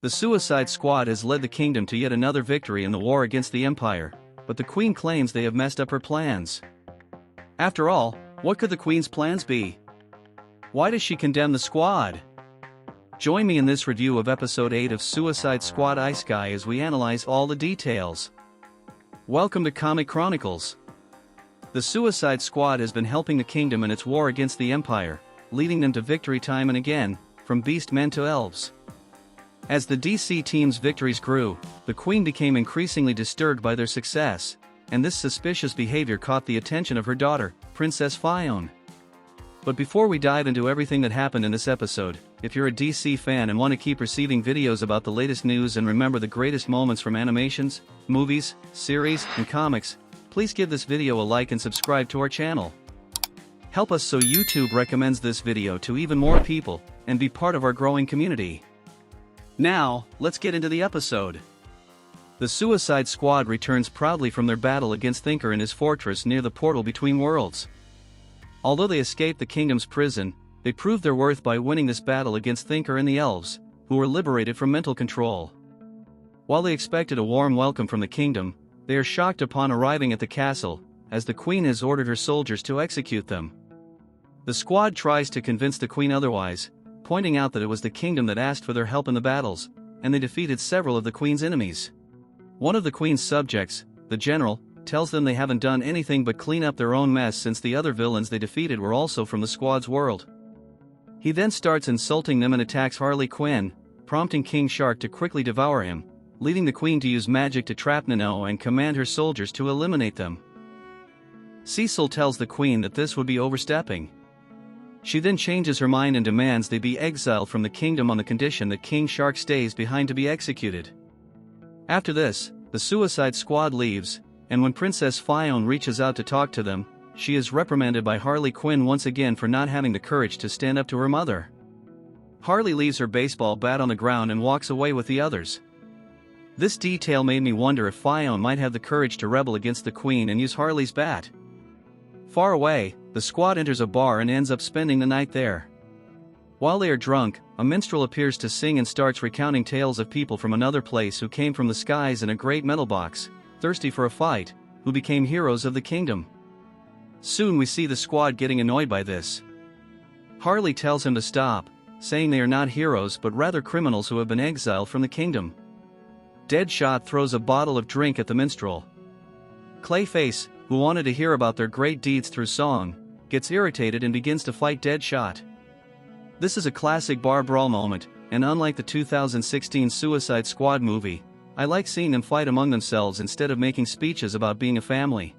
The Suicide Squad has led the kingdom to yet another victory in the war against the Empire, but the Queen claims they have messed up her plans. After all, what could the Queen's plans be? Why does she condemn the squad? Join me in this review of Episode 8 of Suicide Squad Isekai as we analyze all the details. Welcome to Comic Chronicles. The Suicide Squad has been helping the kingdom in its war against the Empire, leading them to victory time and again, from beast men to elves. As the DC team's victories grew, the Queen became increasingly disturbed by their success, and this suspicious behavior caught the attention of her daughter, Princess Fiona. But before we dive into everything that happened in this episode, if you're a DC fan and want to keep receiving videos about the latest news and remember the greatest moments from animations, movies, series, and comics, please give this video a like and subscribe to our channel. Help us so YouTube recommends this video to even more people, and be part of our growing community. Now, let's get into the episode. The Suicide Squad returns proudly from their battle against Thinker in his fortress near the portal between worlds. Although they escaped the kingdom's prison, they proved their worth by winning this battle against Thinker and the elves, who were liberated from mental control. While they expected a warm welcome from the kingdom, they are shocked upon arriving at the castle, as the Queen has ordered her soldiers to execute them. The squad tries to convince the Queen otherwise, pointing out that it was the kingdom that asked for their help in the battles, and they defeated several of the Queen's enemies. One of the Queen's subjects, the general, tells them they haven't done anything but clean up their own mess since the other villains they defeated were also from the squad's world. He then starts insulting them and attacks Harley Quinn, prompting King Shark to quickly devour him, leading the Queen to use magic to trap Nano and command her soldiers to eliminate them. Cecil tells the Queen that this would be overstepping. She then changes her mind and demands they be exiled from the kingdom on the condition that King Shark stays behind to be executed. After this, the Suicide Squad leaves, and when Princess Fiona reaches out to talk to them, she is reprimanded by Harley Quinn once again for not having the courage to stand up to her mother. Harley leaves her baseball bat on the ground and walks away with the others. This detail made me wonder if Fiona might have the courage to rebel against the Queen and use Harley's bat. Far away, the squad enters a bar and ends up spending the night there. While they are drunk, a minstrel appears to sing and starts recounting tales of people from another place who came from the skies in a great metal box, thirsty for a fight, who became heroes of the kingdom. Soon we see the squad getting annoyed by this. Harley tells him to stop, saying they are not heroes but rather criminals who have been exiled from the kingdom. Deadshot throws a bottle of drink at the minstrel. Clayface, who wanted to hear about their great deeds through song, gets irritated and begins to fight Deadshot. This is a classic bar brawl moment, and unlike the 2016 Suicide Squad movie, I like seeing them fight among themselves instead of making speeches about being a family.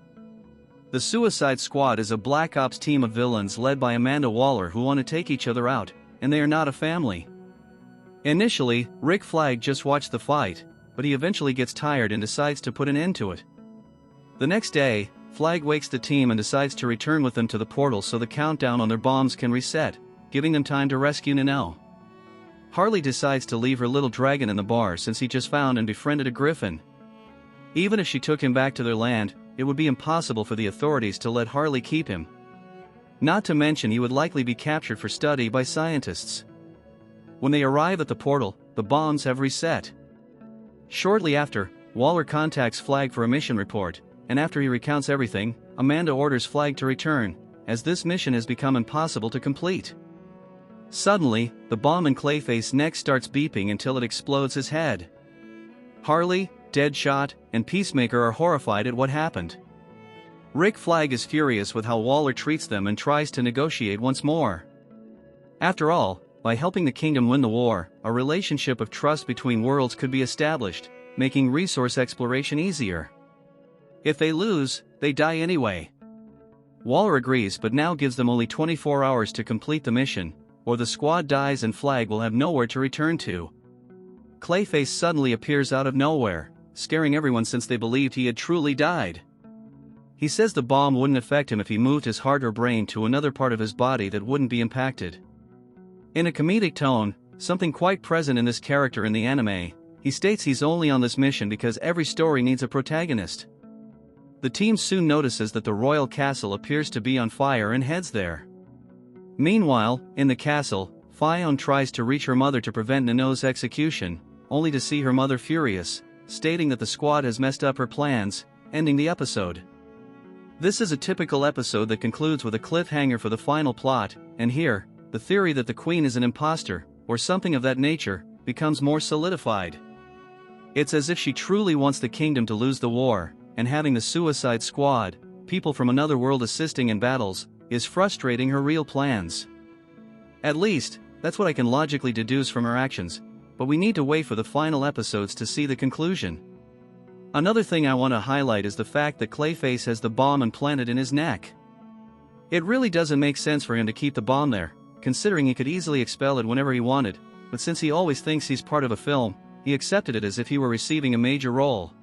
The Suicide Squad is a Black Ops team of villains led by Amanda Waller who want to take each other out, and they are not a family. Initially, Rick Flag just watched the fight, but he eventually gets tired and decides to put an end to it. The next day, Flag wakes the team and decides to return with them to the portal so the countdown on their bombs can reset, giving them time to rescue Nano. Harley decides to leave her little dragon in the bar since he just found and befriended a griffin. Even if she took him back to their land, it would be impossible for the authorities to let Harley keep him. Not to mention he would likely be captured for study by scientists. When they arrive at the portal, the bombs have reset. Shortly after, Waller contacts Flag for a mission report, and after he recounts everything, Amanda orders Flag to return, as this mission has become impossible to complete. Suddenly, the bomb in Clayface's neck starts beeping until it explodes his head. Harley, Deadshot, and Peacemaker are horrified at what happened. Rick Flag is furious with how Waller treats them and tries to negotiate once more. After all, by helping the kingdom win the war, a relationship of trust between worlds could be established, making resource exploration easier. If they lose, they die anyway. Waller agrees but now gives them only 24 hours to complete the mission, or the squad dies and Flag will have nowhere to return to. Clayface suddenly appears out of nowhere, scaring everyone since they believed he had truly died. He says the bomb wouldn't affect him if he moved his heart or brain to another part of his body that wouldn't be impacted. In a comedic tone, something quite present in this character in the anime, he states he's only on this mission because every story needs a protagonist. The team soon notices that the royal castle appears to be on fire and heads there. Meanwhile, in the castle, Fiona tries to reach her mother to prevent Nano's execution, only to see her mother furious, stating that the squad has messed up her plans, ending the episode. This is a typical episode that concludes with a cliffhanger for the final plot, and here, the theory that the Queen is an imposter, or something of that nature, becomes more solidified. It's as if she truly wants the kingdom to lose the war, and having the Suicide Squad, people from another world assisting in battles, is frustrating her real plans. At least, that's what I can logically deduce from her actions, but we need to wait for the final episodes to see the conclusion. Another thing I want to highlight is the fact that Clayface has the bomb implanted in his neck. It really doesn't make sense for him to keep the bomb there, considering he could easily expel it whenever he wanted, but since he always thinks he's part of a film, he accepted it as if he were receiving a major role.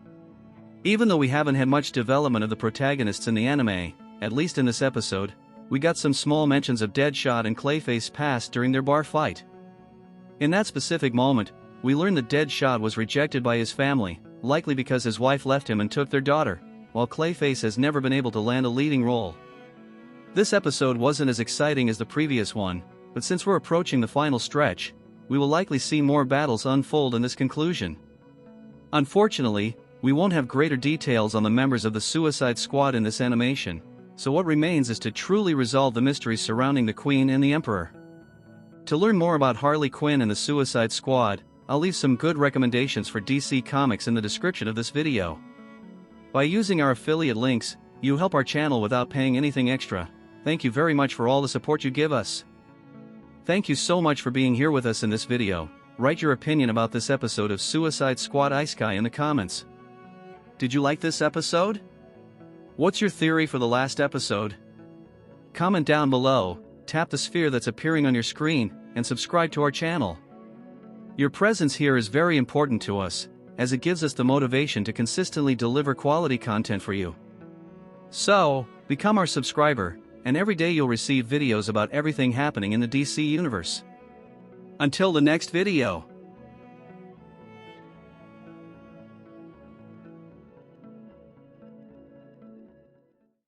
Even though we haven't had much development of the protagonists in the anime, at least in this episode, we got some small mentions of Deadshot and Clayface past during their bar fight. In that specific moment, we learn that Deadshot was rejected by his family, likely because his wife left him and took their daughter, while Clayface has never been able to land a leading role. This episode wasn't as exciting as the previous one, but since we're approaching the final stretch, we will likely see more battles unfold in this conclusion. Unfortunately, we won't have greater details on the members of the Suicide Squad in this animation, so what remains is to truly resolve the mysteries surrounding the Queen and the Emperor. To learn more about Harley Quinn and the Suicide Squad, I'll leave some good recommendations for DC Comics in the description of this video. By using our affiliate links, you help our channel without paying anything extra. Thank you very much for all the support you give us. Thank you so much for being here with us in this video. Write your opinion about this episode of Suicide Squad Isekai in the comments. Did you like this episode? What's your theory for the last episode? Comment down below, tap the sphere that's appearing on your screen, and subscribe to our channel. Your presence here is very important to us, as it gives us the motivation to consistently deliver quality content for you. So, become our subscriber, and every day you'll receive videos about everything happening in the DC universe. Until the next video.